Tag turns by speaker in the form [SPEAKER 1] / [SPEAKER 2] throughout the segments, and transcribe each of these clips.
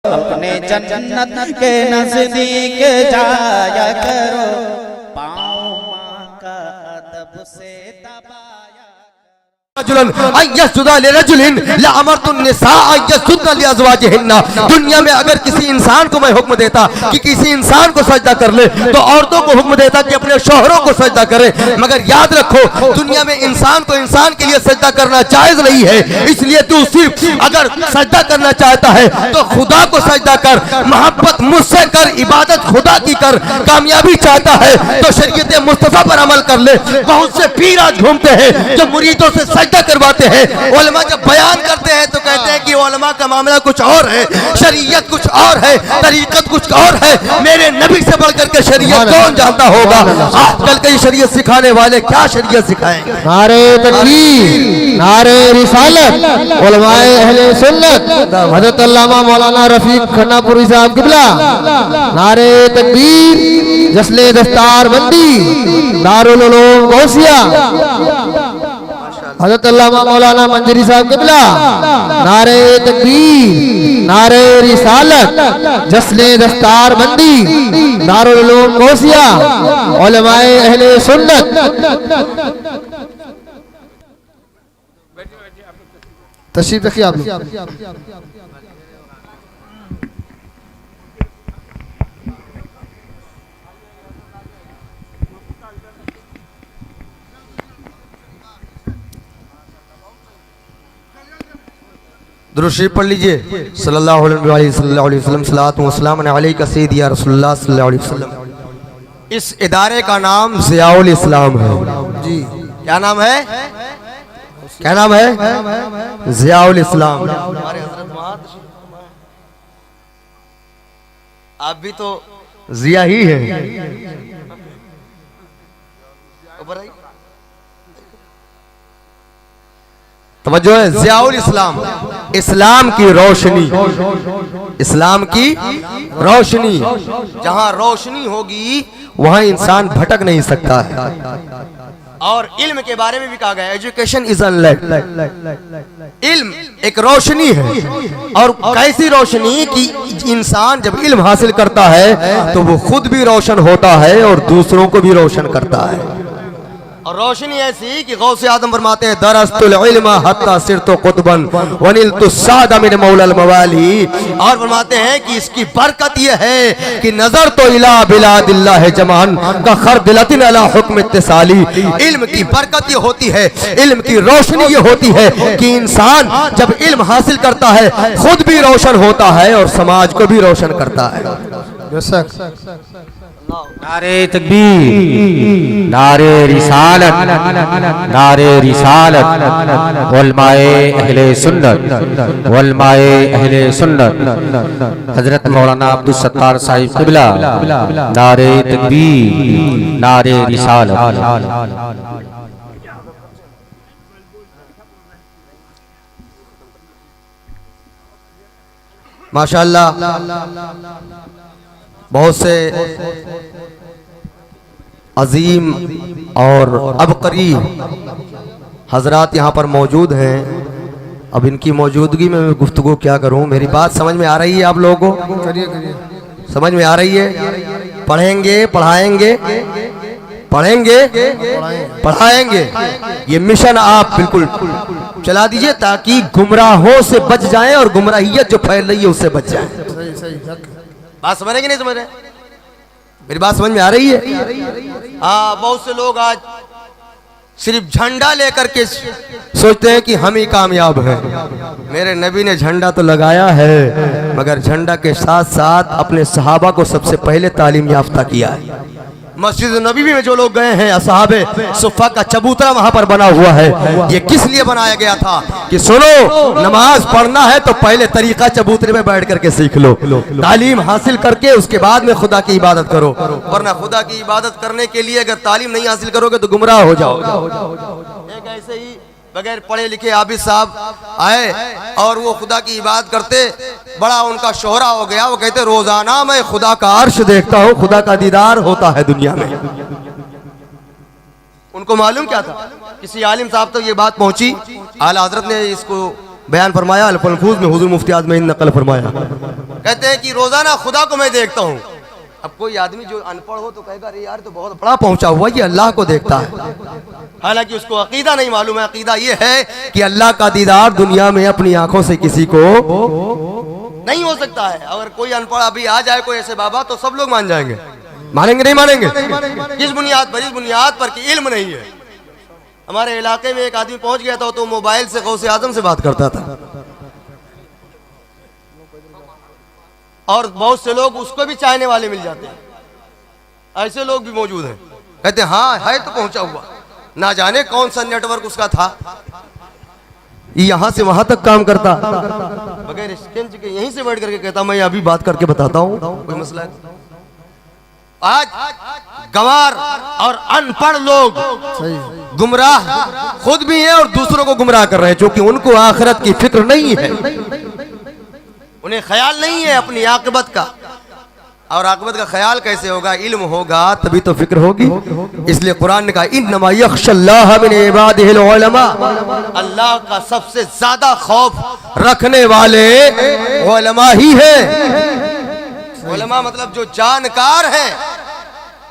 [SPEAKER 1] अपने जन्नत के नजदीक जाया करो, पाँव माँ का अदब से दबाया।
[SPEAKER 2] दुनिया में अगर किसी इंसान को मैं हुक्म देता कि किसी इंसान को सजदा कर ले तो औरतों को हुक्म देता कि अपने शौहरों को सजदा करे। मगर याद रखो दुनिया में इंसान को इंसान के लिए सजदा करना जायज नहीं है। इसलिए तू सिर्फ अगर सजदा करना चाहता है तो खुदा को सजदा कर, मोहब्बत मुझसे कर, इबादत खुदा की कर। कामयाबी चाहता है तो शरीयत मुस्तफा पर अमल कर ले। बहुत से पीर आज घूमते हैं जो मुरीदों से सजदा करवाते हैं। उलमा जब बयान करते हैं तो कहते हैं कि उलमा का मामला कुछ और है, शरीयत कुछ और है, तरीकत कुछ और है। मेरे नबी से बढ़कर के शरीयत कौन जानता होगा? आजकल के शरीयत सिखाने वाले क्या शरीयत सिखाएंगे?
[SPEAKER 3] नारे तकबीर, नारे रिसालत, उलमाए अहले सुन्नत, हज़रत अल्लामा मौलाना रफीक खन्नापुरी साहब किबला। नारे तकबीर, जश्न दस्तार बंदी, दारुल उलूम गौसिया, हज़रत अल्लामा मौलाना मंजरी साहब किबला। नारे तकबीर, नारे रिसालत, जश्न दस्तार बंदी, दारुल उलूम गौसिया, उलमाए अहले सुन्नत। तशरीफ रखिए आप लोग।
[SPEAKER 2] दुरूद शरीफ पढ़ लीजिए। सल्लल्लाहु अलैहि वसल्लम, सलातो व सलाम अलैका सय्यदी या रसूलुल्लाह सल्लल्लाहु अलैहि वसल्लम। इस इदारे का नाम ज़ियाउल इस्लाम है जी। क्या नाम है? क्या नाम है? ज़ियाउल इस्लाम। आप भी तो ज़िया ही है। तवज्जो है, ज़ियाउल इस्लाम, इस्लाम की रोशनी, इस्लाम की रोशनी। जहां रोशनी होगी वहां इंसान भटक नहीं सकता है। और इल्म के बारे में भी कहा गया, एजुकेशन इज अन लाइट। इल्म एक रोशनी है। और कैसी रोशनी कि इंसान जब इल्म हासिल करता है तो वो खुद भी रोशन होता है और दूसरों को भी रोशन करता है। और रोशनी ऐसी कि गौसे आदम फरमाते हैं दरस्तुल इल्म हत्ता सिरतु कुतबन वनिलतु सादा मिन मौलल मवाली। और फरमाते हैं कि इसकी बरकत यह है कि नजर तो इला बिलादिल्लाह जमान का खरदिलतिन अला हुक्म इत्तिसाली। इल्म की बरकत ये होती है, इल्म की रोशनी ये होती है कि इंसान जब इल्म हासिल करता है खुद भी रोशन होता है और समाज को भी रोशन करता है।
[SPEAKER 3] नारे तकबीर, नारे रिसालत, नारे रिसालत, उलमाए अहले सुन्नत, उलमाए अहले सुन्नत, हजरत मौलाना अब्दुल सत्तार साहिब किबला। नारे तकबीर, नारे रिसालत।
[SPEAKER 2] माशाअल्लाह बहुत से अजीम और अबकरी हजरात यहाँ पर मौजूद हैं। अब इनकी मौजूदगी में मैं गुफ्तगू क्या करूँ? मेरी बात समझ में आ रही है आप लोगों को? समझ में आ रही है? पढ़ेंगे, पढ़ाएंगे, पढ़ेंगे, पढ़ाएंगे। ये मिशन आप बिल्कुल चला दीजिए ताकि गुमराहों से बच जाएं और गुमराहियत जो फैल रही है उससे बच जाएं। बात समझ रहे कि नहीं समझ रहे? मेरी बात समझ में आ रही है? हाँ, बहुत से लोग आज सिर्फ झंडा लेकर के सोचते हैं कि हम ही कामयाब हैं। मेरे नबी ने झंडा तो लगाया है मगर झंडा के साथ साथ अपने सहाबा को सबसे पहले तालीम याफ्ता किया है। मस्जिद नबी में जो लोग गए हैं असहाबे सुफ़ा का चबूतरा वहां पर बना हुआ है। ये किस लिए बनाया गया था कि सुनो, नमाज पढ़ना है तो पहले तरीका चबूतरे में बैठ करके सीख लो, तालीम हासिल करके उसके बाद में खुदा की इबादत करो। वरना खुदा की इबादत करने के लिए अगर तालीम नहीं हासिल करोगे तो गुमराह हो जाओगे। एक ऐसे ही बगैर पढ़े लिखे आबिद साहब आए और वो खुदा की इबादत करते, बड़ा उनका शोहरा हो गया। वो कहते रोजाना मैं खुदा का अर्श देखता हूँ, खुदा का दीदार होता है दुनिया में। उनको मालूम क्या था? किसी आलिम साहब तक ये बात पहुंची, आला हजरत ने इसको बयान फरमाया अल मलफूज में हुजूर मुफ्ती आज़म हिंद नकल फरमाया। कहते हैं कि रोजाना खुदा को मैं देखता हूँ। अब कोई आदमी जो अनपढ़ हो तो कहेगा अरे यार तो बहुत बड़ा पहुंचा हुआ, ये अल्लाह को देखता है। हालांकि उसको अकीदा नहीं मालूम है। अकीदा ये है कि अल्लाह का दीदार दुनिया में अपनी आंखों से किसी को नहीं हो सकता है। अगर कोई अनपढ़ अभी आ जाए कोई ऐसे बाबा तो सब लोग मान जाएंगे। मानेंगे नहीं मानेंगे? किस बुनियाद पर? इस बुनियाद पर कि इल्म नहीं है। हमारे इलाके में एक आदमी पहुंच गया था तो मोबाइल से गौसे आजम से बात करता था और बहुत से लोग उसको भी चाहने वाले मिल जाते हैं। ऐसे लोग भी मौजूद हैं। कहते हैं हाँ है तो पहुंचा हुआ, ना जाने कौन सा नेटवर्क उसका था, यहां से वहां तक काम करता बगैर स्कैन के, यहीं से बैठ करके कहता मैं अभी बात करके बताता हूं, कोई मसला है। आज गंवार और अनपढ़ लोग गुमराह खुद भी हैं और दूसरों को गुमराह कर रहे हैं, क्योंकि उनको आखिरत की फिक्र नहीं है, उन्हें ख्याल नहीं है अपनी आकिबत का। और आकिबत का ख्याल कैसे होगा? इल्म होगा तभी तो फिक्र होगी। इसलिए कुरान ने कहा इन्नमा यख्शल्लाह मिन इबादिहिल उलमा, अल्लाह का सबसे ज्यादा खौफ रखने वाले उलमा ही है। उलमा मतलब जो जानकार है,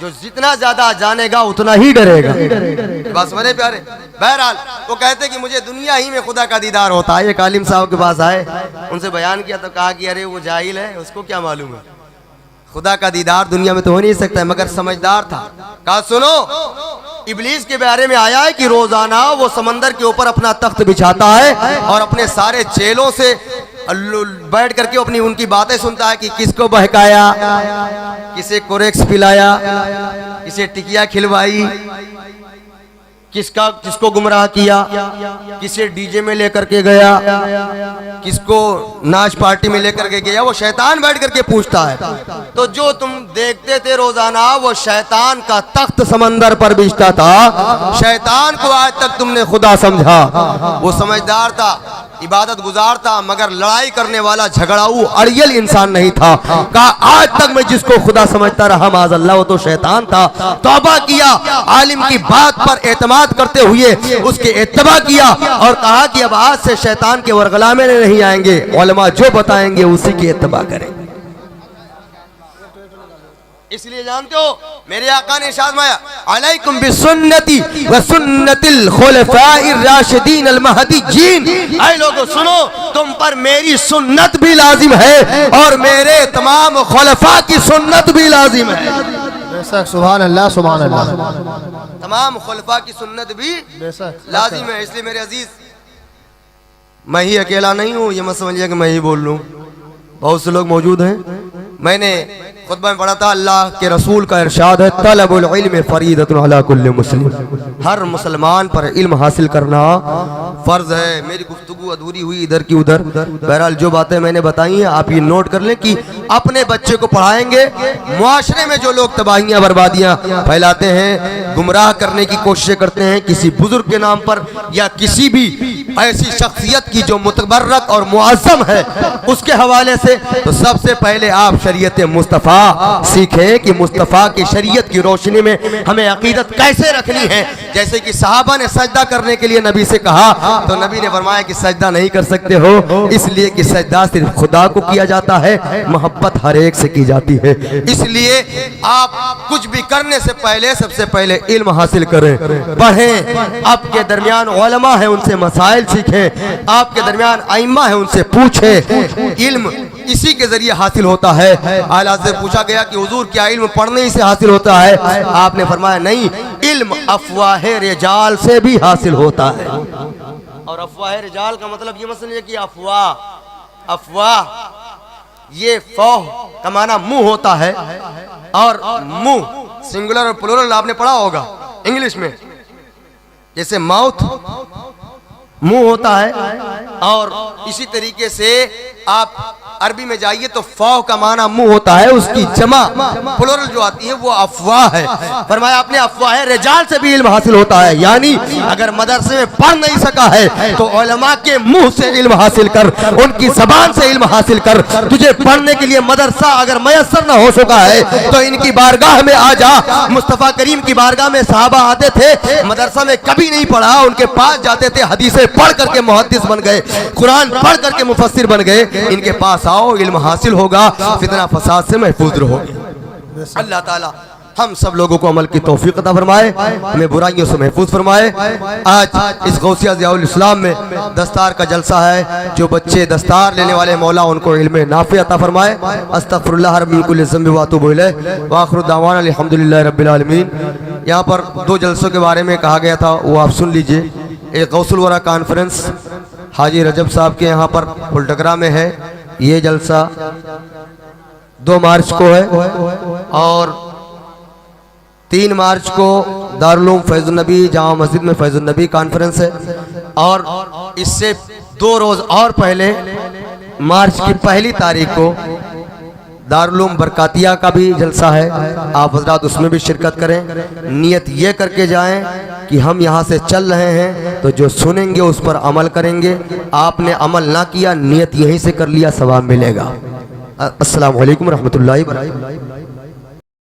[SPEAKER 2] जो जितना ज्यादा जानेगा उतना ही डरेगा। बस मेरे प्यारे, बहरहाल वो कहते कि मुझे दुनिया ही में खुदा का दीदार होता है। एक आलिम साहब के पास आए, उनसे बयान किया तो कहा कि अरे वो जाहिल है, उसको क्या मालूम है, खुदा का दीदार दुनिया में तो हो नहीं सकता है। मगर समझदार था। कहा सुनो, इब्लीस के बारे में आया है कि रोजाना वो समंदर के ऊपर अपना तख्त बिछाता है और अपने सारे चेलों से बैठ करके अपनी उनकी बातें सुनता है कि किसको बहकाया, किसे कोरेक्स पिलाया, किसे टिकिया खिलवाई, किसको गुमराह किया, किसे डीजे में लेकर के गया, किसको नाच पार्टी में लेकर के गया, वो शैतान बैठ करके पूछता है। तो जो तुम देखते थे रोजाना वो शैतान का तख्त समंदर पर बिछता था, शैतान को आज तक तुमने खुदा समझा। वो समझदार था, इबादत गुजार था, मगर लड़ाई करने वाला झगड़ाऊ अड़ियल इंसान नहीं था। कहा आज तक मैं जिसको खुदा समझता रहा माज़अल्लाह वो तो शैतान था। तौबा किया, आलिम की बात पर एतमाद करते हुए उसके इत्तबा किया और कहा कि अब आज से शैतान के वरगला में नहीं आएंगे, उलमा जो बताएंगे उसी की इत्तबा करें। इसलिए जानते हो मेरे आका ने इरशाद फरमाया अलैकुम बिसुन्नती व सुन्नतिल खुलफाइर राशिदीन अल महदीयीन, ऐ लोगों सुनो, तुम पर मेरी सुन्नत भी लाजिम है और मेरे तमाम खुलफा की सुन्नत भी लाजिम है।
[SPEAKER 3] बेशक, सुभान अल्लाह सुभान अल्लाह।
[SPEAKER 2] तमाम खुलफा की सुन्नत भी लाजिम है। इसलिए मेरे अजीज, मैं ही अकेला नहीं हूँ, ये मत समझिए कि मैं ही बोल लूँ, बहुत से लोग मौजूद हैं। मैंने खुतबा में पढ़ा था अल्लाह के रसूल का इरशाद है तलबुल इल्म फरीदतुन अला कुल्li मुस्लिम, हर मुसलमान पर इल्म हासिल करना फर्ज है। मेरी गुफ्तगू अधूरी हुई इधर की उधर, बहरहाल जो बातें मैंने बताई हैं आप ये नोट कर लें कि अपने बच्चे को पढ़ाएंगे। मुआशरे में जो लोग तबाहियां बर्बादियां फैलाते हैं, गुमराह करने की कोशिशें करते हैं किसी बुजुर्ग के नाम पर या किसी भी ऐसी शख्सियत की जो मुतबर्रक और मुअज़्ज़म है उसके हवाले से, तो सबसे पहले आप शरीयत मुस्तफ़ा सीखें कि मुस्तफ़ा की शरीयत की रोशनी में हमें अकीदत कैसे रखनी है। जैसे कि सहाबा ने सजदा करने के लिए नबी से कहा तो नबी ने फरमाया कि सजदा नहीं कर सकते हो, इसलिए कि सजदा सिर्फ खुदा को किया जाता है, मोहब्बत हर एक से की जाती है। इसलिए आप कुछ भी करने से पहले सबसे पहले इल्म हासिल करें, पढ़ें। आपके दरमियान उलमा है उनसे मसाइल सीखें, आपके दरमियान आइम्मा है उनसे पूछें। इल्म इसी के जरिए हासिल होता है। आला से पूछा गया कि हुजूर क्या इल्म पढ़ने ही से हासिल होता है? आपने फरमाया नहीं, इल्म अफवाह रिजाल से भी हासिल होता है। और अफवाह रिजाल का मतलब ये मत समझिए कि अफवाह, अफवाह ये फौह का माना मुंह होता है, और मुंह सिंगुलर और प्लूरल आपने पढ़ा होगा इंग्लिश में, जैसे माउथ मुंह होता है, और इसी तरीके से आप अरबी में जाइए तो फौ का माना मुंह होता है, उसकी जमा प्लुरल जो आती है वो अफवाह है। फरमाया आपने अफवाह है, रिजाल से भी इल्म हासिल होता है, यानी अगर मदरसे में पढ़ नहीं सका है तो उलमा के मुंह से इल्म हासिल कर, उनकी जबान से इल्म हासिल कर। तुझे पढ़ने के लिए मदरसा अगर मयसर न हो सका है तो इनकी बारगाह में आ जा। मुस्तफा करीम की बारगाह में सहाबा आते थे, मदरसा में कभी नहीं पढ़ा, उनके पास जाते थे, हदीसें पढ़ करके मुहद्दिस बन गए, कुरान पढ़ करके मुफस्सिर बन गए। इनके पास आओ, इल्म हासिल होगा, फितना फसाद से महफूज रहोगे। अल्लाह ताला हम सब लोगों को अमल की तौफीक अता फरमाए, हमें बुराइयों से महफूज फरमाए। आज इस गौसिया ज़ियाउल इस्लाम में दस्तार का जलसा है, जो बच्चे दस्तार लेने वाले मौला उनको इल्म नाफ़े अता फरमाए। अस्तगफिरुल्लाह मिन कुल्लि ज़ंबि व अतूबु इलैह व आखिरु दावाना अल्हम्दुलिल्लाहि रब्बिल आलमीन। यहाँ पर 2 जलसों के बारे में कहा गया था, वो आप सुन लीजिए। एक गौसुल वरा कॉन्फ्रेंस हाजी रजब साहब के यहाँ पर फुलटकरा में है, ये जलसा 2 मार्च को है, और 3 मार्च को दारुल फैजुल नबी जामा मस्जिद में फैजुल नबी कॉन्फ्रेंस है, और इससे 2 रोज और पहले मार्च की 1 तारीख को दारुल बरकातिया का भी जलसा है। आप हजरात उसमें भी शिरकत करें। नियत ये करके जाएं कि हम यहाँ से चल रहे हैं तो जो सुनेंगे उस पर अमल करेंगे। आपने अमल ना किया, नियत यहीं से कर लिया, सवाब मिलेगा। अस्सलाम वालेकुम रहमतुल्लाहि व बरकातहू।